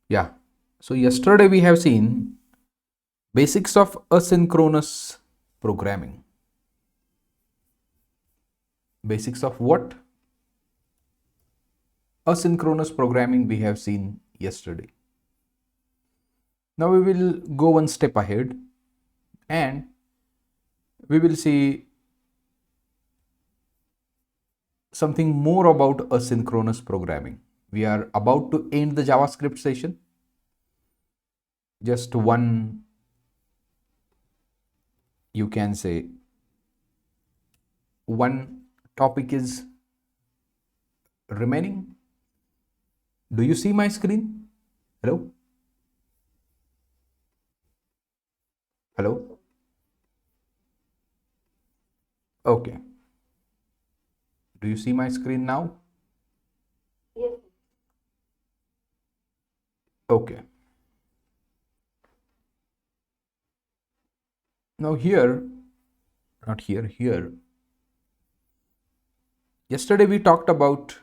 Yeah. So yesterday we have seen basics of asynchronous programming. Basics of what? Asynchronous programming we have seen yesterday. Now we will go one step ahead and we will see something more about asynchronous programming. We are about to end the JavaScript session. Just one, you can say, one topic is remaining. Do you see my screen? Hello? Hello? Okay. Do you see my screen now? Okay. Now here, not here, here. Yesterday we talked about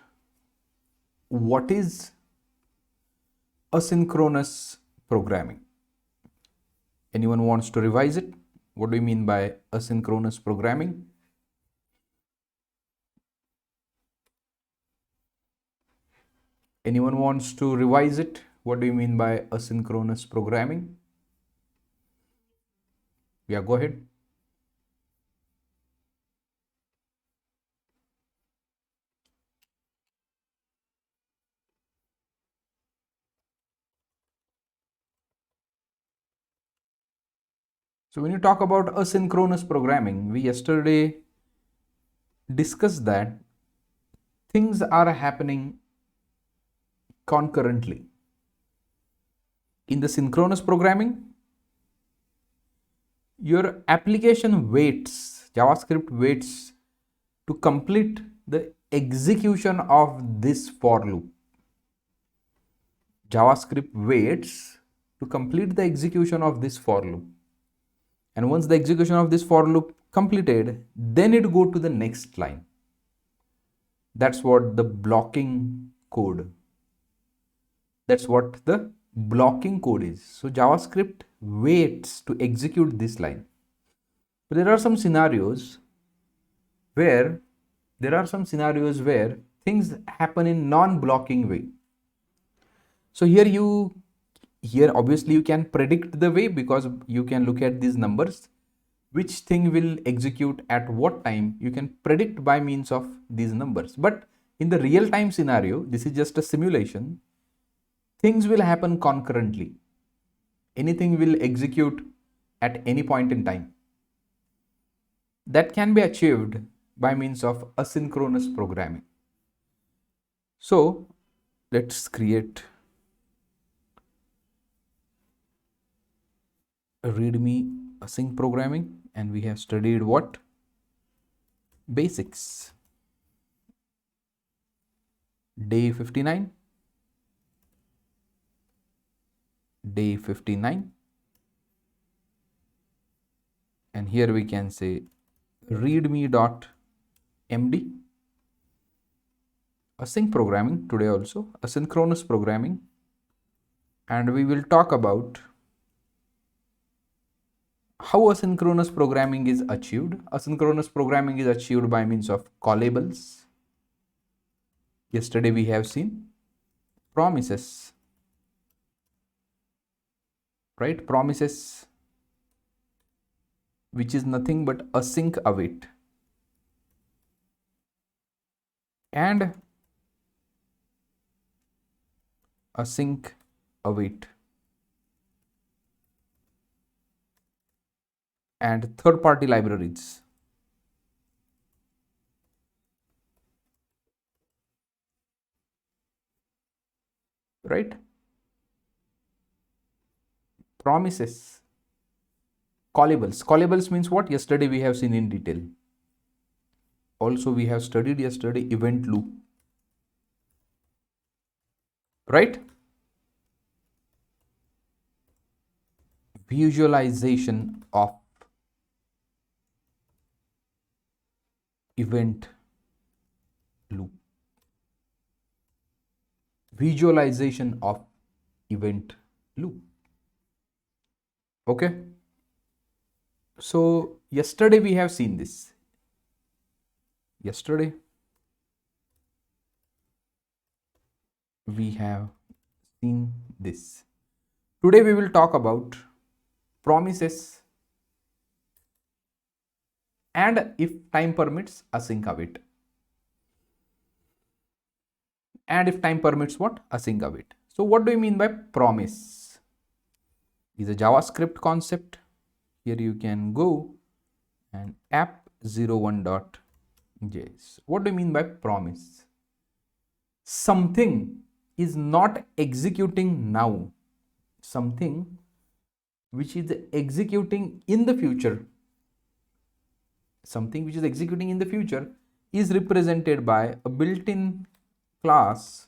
what is asynchronous programming. Anyone wants to revise it? What do you mean by asynchronous programming? Anyone wants to revise it? What do you mean by asynchronous programming? Yeah, go ahead. So when you talk about asynchronous programming, we yesterday discussed that things are happening concurrently. In the synchronous programming, your application waits, JavaScript waits to complete the execution of this for loop. JavaScript waits to complete the execution of this for loop. And once the execution of this for loop completed, then it go to the next line. That's what the blocking code. That's what the blocking code is. So JavaScript waits to execute this line. But there are some scenarios where things happen in non-blocking way. So here obviously you can predict the way because you can look at these numbers, which thing will execute at what time. You can predict by means of these numbers. But in the real time scenario, this is just a simulation. Things will happen concurrently. Anything will execute at any point in time. That can be achieved by means of asynchronous programming. So let's create a readme async programming, and we have studied what? Basics. Day 59. Day 59. And here we can say readme.md. Async programming today also, asynchronous programming. And we will talk about how asynchronous programming is achieved. Asynchronous programming is achieved by means of callables. Yesterday we have seen promises, right? Promises, which is nothing but async await, and async await, and third party libraries. Right? Promises, callables. Callables means what? Yesterday we have seen in detail. Also we have studied yesterday event loop. Right? Visualization of event loop. Visualization of event loop. Okay, so yesterday we have seen this. Yesterday we have seen this. Today we will talk about promises and, if time permits, async await. And if time permits, what? Async await. So what do you mean by promise? Is a JavaScript concept. Here you can go and app01.js. What do you mean by promise? Something is not executing now. Something which is executing in the future. Something which is executing in the future is represented by a built-in class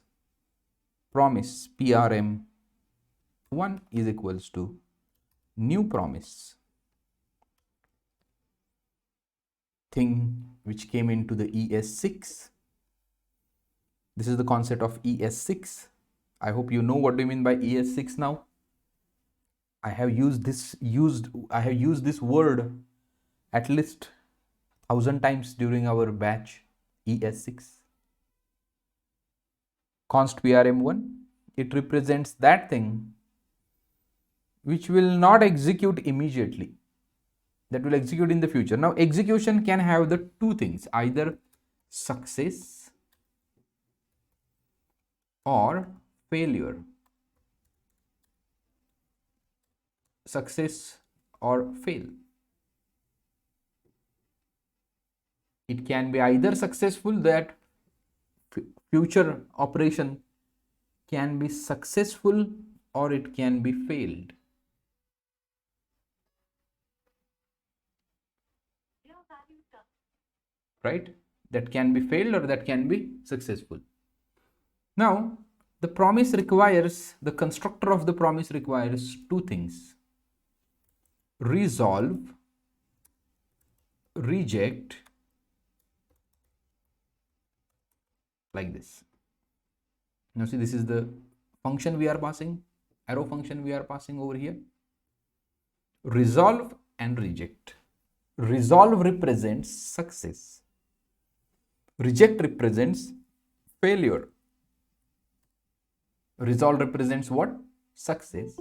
promise. PRM1 is equals to new promise, thing which came into the ES6. This is the concept of ES6. I hope you know what do you mean by ES6 now. I have used this word at least 1,000 times during our batch. ES6. Const PRM1, it represents that thing which will not execute immediately, that will execute in the future. Now execution can have the two things, either success or failure. Success or fail. It can be either successful, that future operation can be successful, or it can be failed. Right? That can be failed or that can be successful. Now, the constructor of the promise requires two things: resolve, reject, like this. Now see, this is the function we are passing, arrow function we are passing over here. Resolve and reject. Resolve represents success. Reject represents failure. Resolve represents what? Success.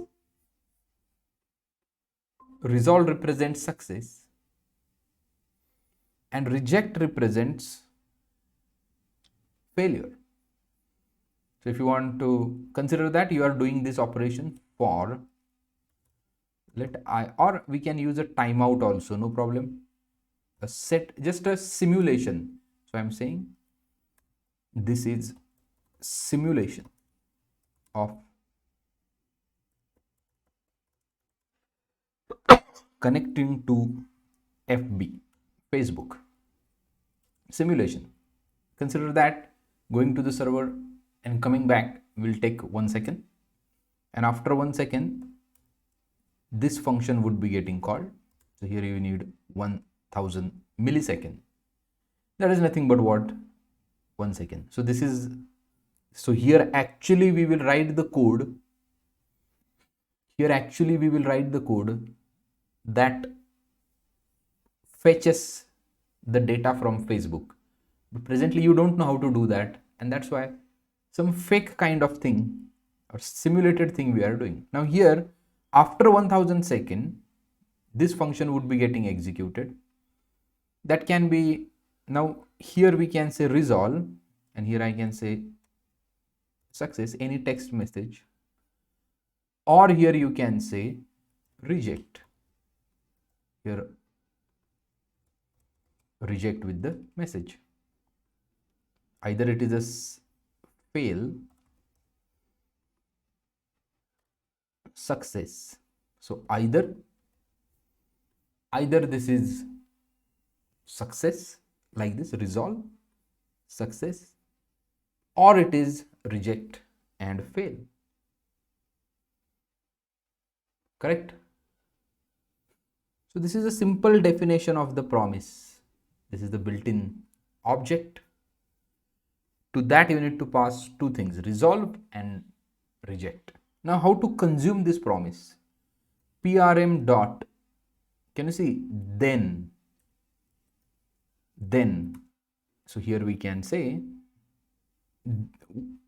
Resolve represents success. And reject represents failure. So if you want to consider that you are doing this operation for or we can use a timeout also, no problem. A set, just a simulation. So I'm saying this is simulation of connecting to FB, Facebook. Simulation. Consider that going to the server and coming back will take 1 second. And after 1 second, this function would be getting called. So here you need 1000 millisecond. That is nothing but what? 1 second. So here actually we will write the code. Here actually we will write the code that fetches the data from Facebook. But presently you don't know how to do that, and that's why some fake kind of thing or simulated thing we are doing. Now here, after 1000 second, this function would be getting executed. That can be, now here we can say resolve, and here I can say success, any text message, or here you can say reject. Here reject with the message. Either it is a fail, success. So either this is success, like this, resolve, success, or it is reject and fail. Correct? So this is a simple definition of the promise. This is the built-in object. To that you need to pass two things, resolve and reject. Now how to consume this promise? PRM dot, can you see, then, so here we can say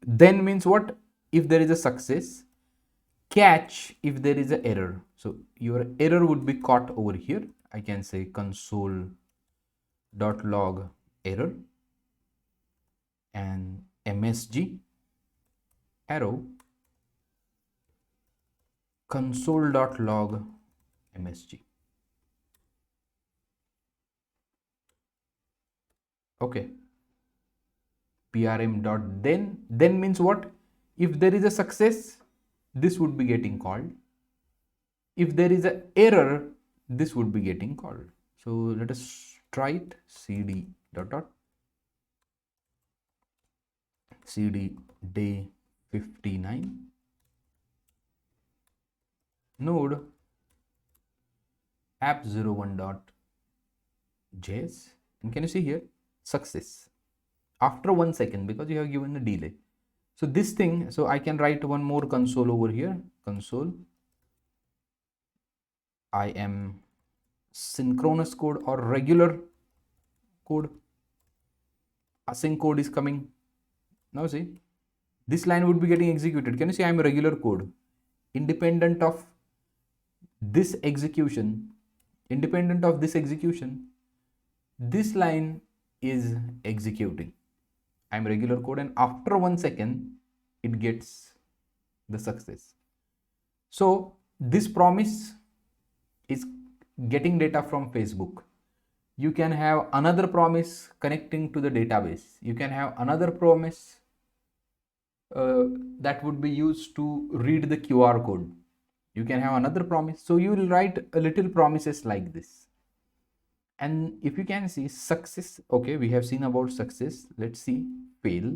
then means what? If there is a success. Catch if there is an error. So your error would be caught over here. I can say console.log error and msg arrow console.log msg. Okay. PRM.then means what? If there is a success, this would be getting called. If there is an error, this would be getting called. So let us try it. Cd dot dot cd day 59 node app01.js, and can you see here success after 1 second because you have given a delay. So this thing, so I can write one more console over here, console. I am synchronous code or regular code. Async code is coming. Now see, this line would be getting executed. Can you see I am a regular code? Independent of this execution, this line is executing. I am regular code, and after 1 second, it gets the success. So this promise is getting data from Facebook. You can have another promise connecting to the database. You can have another promise that would be used to read the QR code. You can have another promise. So you will write a little promises like this. And if you can see success, okay, we have seen about success. Let's see fail.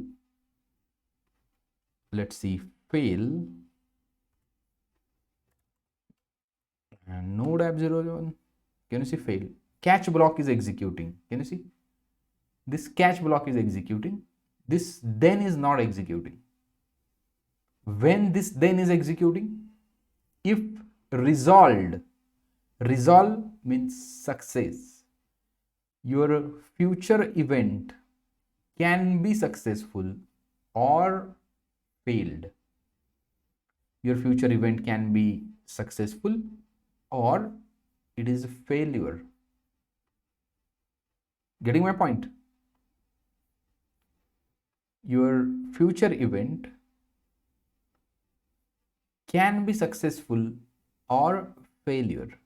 Let's see fail. And node app01, can you see fail? Catch block is executing. Can you see? This catch block is executing. This then is not executing. When this then is executing, if resolved, resolve means success. Your future event can be successful or failed. Your future event can be successful or it is a failure. Getting my point? Your future event can be successful or failure.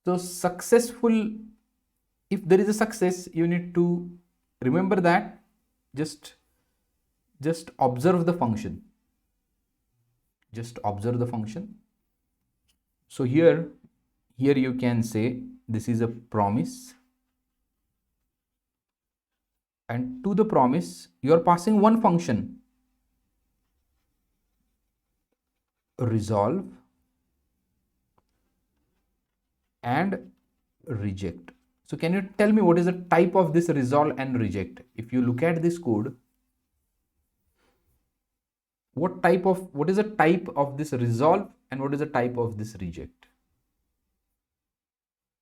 So successful, if there is a success, you need to remember that just observe the function. Just observe the function. So here you can say this is a promise, and to the promise you are passing one function, resolve and reject. So can you tell me what is the type of this resolve and reject? If you look at this code, what is the type of this resolve and what is the type of this reject?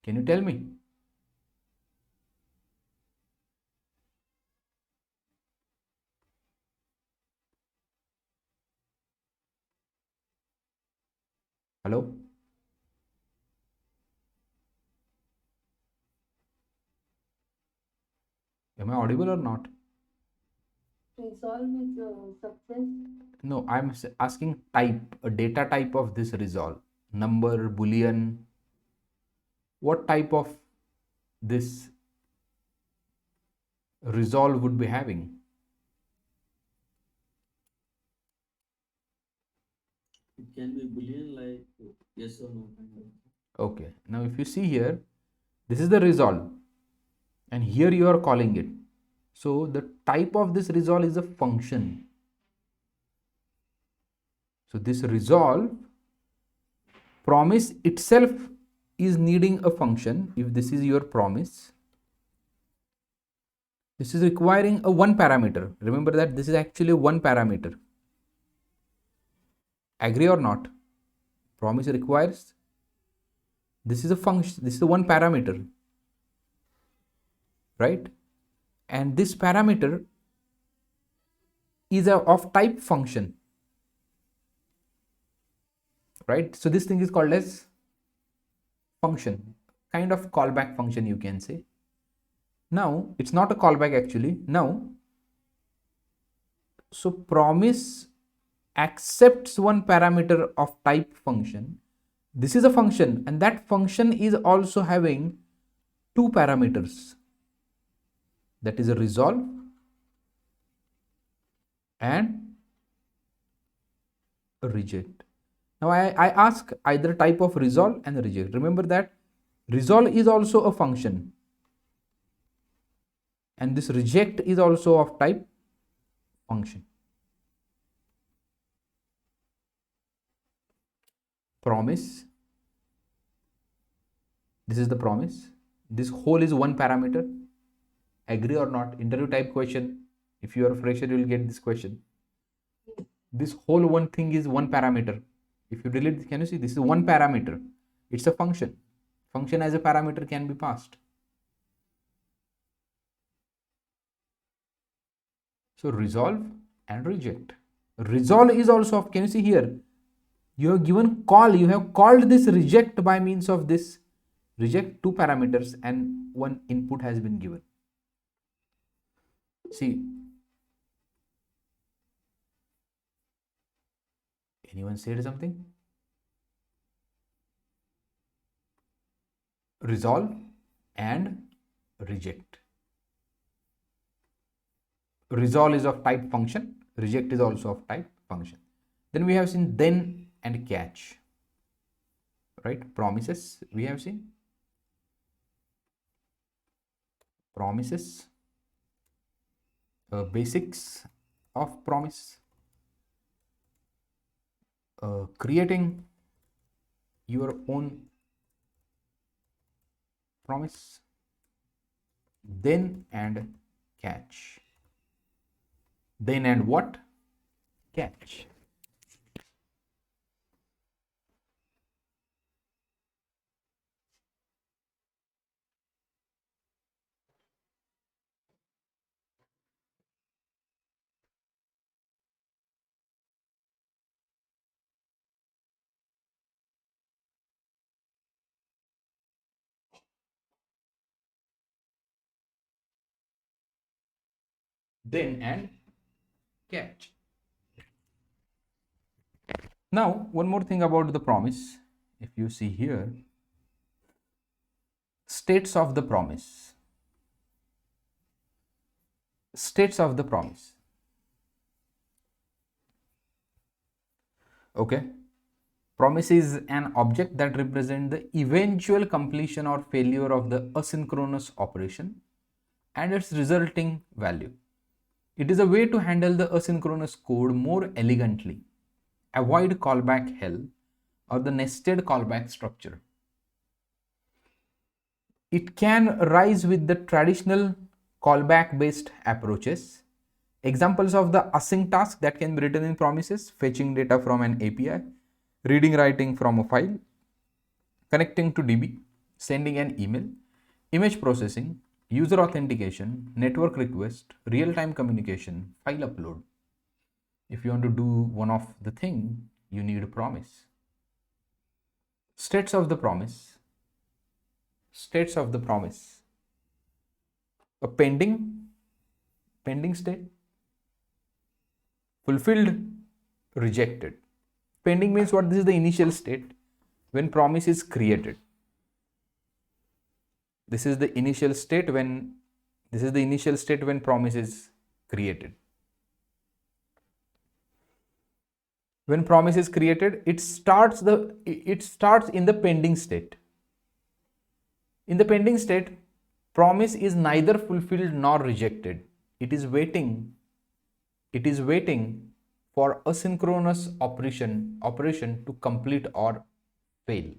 Can you tell me? Hello? Am I audible or not? Resolve is success. No, I'm asking type, a data type of this resolve. Number, boolean. What type of this resolve would be having? It can be boolean like yes or no kind of. Okay, now if you see here, this is the resolve and here you are calling it. So the type of this resolve is a function. So this resolve promise itself is needing a function. If this is your promise, this is requiring a one parameter. Remember that this is actually one parameter. Agree or not? Promise requires, this is a function, this is the one parameter, right? And this parameter is of type function, right? So this thing is called as function, kind of callback function, you can say. Now it's not a callback actually. Now, so promise accepts one parameter of type function. This is a function, and that function is also having two parameters, that is a resolve and a reject. Now I ask either type of resolve and reject. Remember that resolve is also a function, and this reject is also of type function. Promise, this is the promise, this whole is one parameter. Agree or not? Interview type question. If you are a fresher, you will get this question. This whole one thing is one parameter. If you delete, can you see this is one parameter? It's a function. Function as a parameter can be passed. So resolve and reject. Resolve is also of, can you see here? You have given call, you have called this reject by means of this reject, two parameters, and one input has been given. See, anyone said something? Resolve and reject. Resolve is of type function, reject is also of type function. Then we have seen then and catch, right? Promises we have seen. Promises, basics of promise, creating your own promise, then and catch. Then and what? Catch. Then and catch. Now, one more thing about the promise. If you see here, states of the promise. States of the promise. Okay. Promise is an object that represents the eventual completion or failure of the asynchronous operation and its resulting value. It is a way to handle the asynchronous code more elegantly, avoid callback hell or the nested callback structure. It can rise with the traditional callback based approaches. Examples of the async task that can be written in promises: fetching data from an API, reading writing from a file, connecting to DB, sending an email, image processing, user authentication, network request, real-time communication, file upload. If you want to do one of the thing, you need a promise. States of the promise. States of the promise. A pending state, fulfilled, rejected. Pending means what? This is the initial state when promise is created. This is the initial state when promise is created. When promise is created, it starts in the pending state. In the pending state, promise is neither fulfilled nor rejected. It is waiting for asynchronous operation to complete or fail.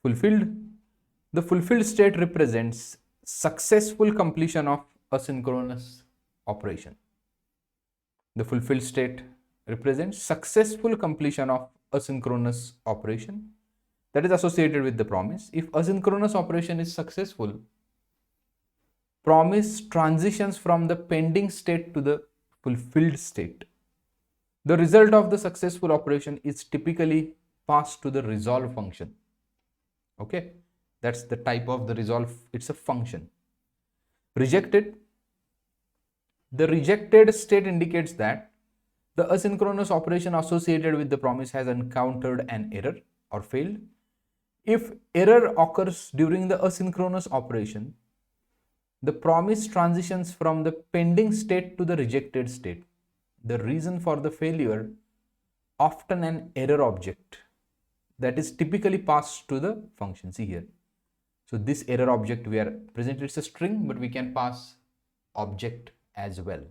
Fulfilled. The fulfilled state represents successful completion of asynchronous operation. The fulfilled state represents successful completion of asynchronous operation that is associated with the promise. If asynchronous operation is successful, promise transitions from the pending state to the fulfilled state. The result of the successful operation is typically passed to the resolve function. Okay, that's the type of the resolve, it's a function. Rejected, the rejected state indicates that the asynchronous operation associated with the promise has encountered an error or failed. If error occurs during the asynchronous operation, the promise transitions from the pending state to the rejected state. The reason for the failure, often an error object that is typically passed to the function. See here. So this error object we are presented, it's a string, but we can pass object as well.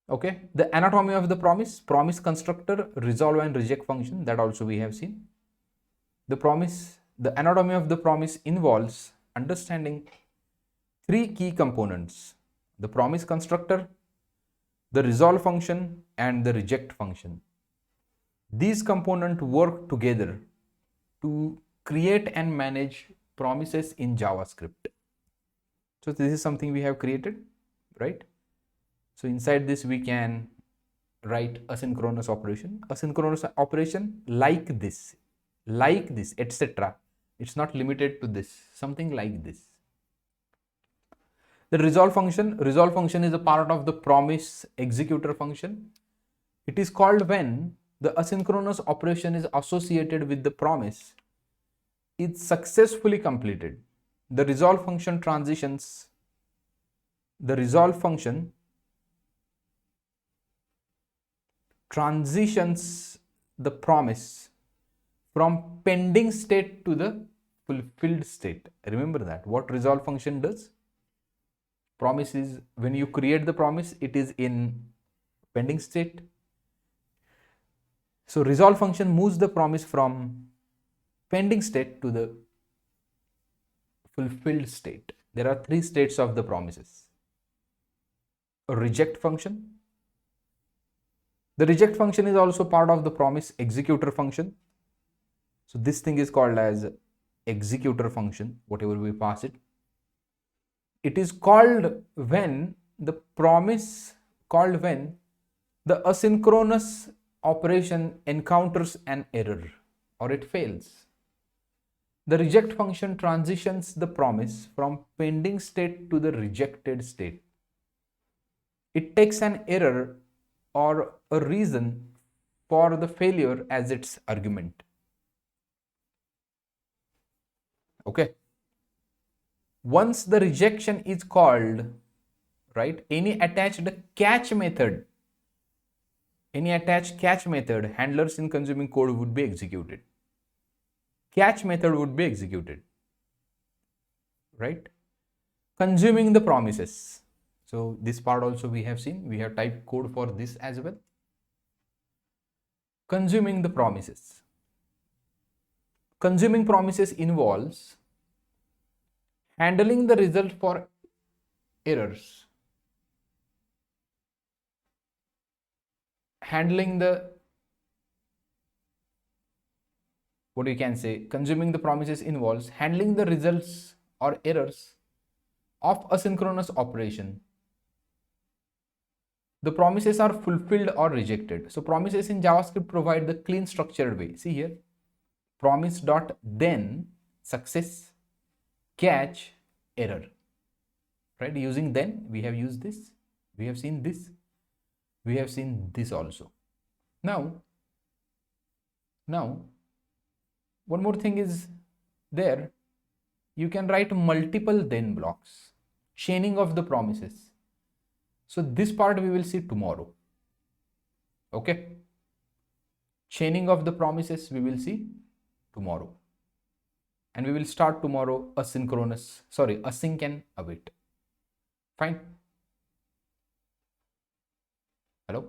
Okay, the anatomy of the promise constructor, resolve and reject function, that also we have seen. The anatomy of the promise involves understanding three key components: the promise constructor, the resolve function, and the reject function. These components work together to create and manage promises in JavaScript. So this is something we have created, right? So inside this we can write asynchronous operation like this, etc. It's not limited to this, something like this. The resolve function is a part of the promise executor function. It is called when the asynchronous operation is associated with the promise is successfully completed. The resolve function transitions the promise from pending state to the fulfilled state. Remember that what resolve function does. Promise is, when you create the promise, it is in pending state. So resolve function moves the promise from pending state to the fulfilled state. There are three states of the promises. A reject function. The reject function is also part of the promise executor function. So this thing is called as executor function, whatever we pass it. It is called when the asynchronous operation encounters an error or it fails. The reject function transitions the promise from pending state to the rejected state. It takes an error or a reason for the failure as its argument. Okay. Once the rejection is called, right, any attached catch method, handlers in consuming code would be executed. Catch method would be executed, right? Consuming the promises. So this part also we have seen. We have typed code for this as well. Consuming the promises. Consuming promises involves handling the result for errors, consuming the promises involves handling the results or errors of asynchronous operation. The promises are fulfilled or rejected. So promises in JavaScript provide the clean structured way. See here, promise dot then success catch error, right? Using then we have used this, we have seen this, we have seen this also. Now one more thing is there. You can write multiple then blocks, chaining of the promises. So this part we will see tomorrow. Okay, chaining of the promises we will see tomorrow, and we will start tomorrow async and await. Fine. Hello.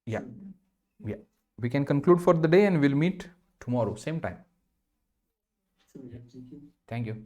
Yeah, we can conclude for the day and we'll meet tomorrow same time. So, yeah, thank you. Thank you.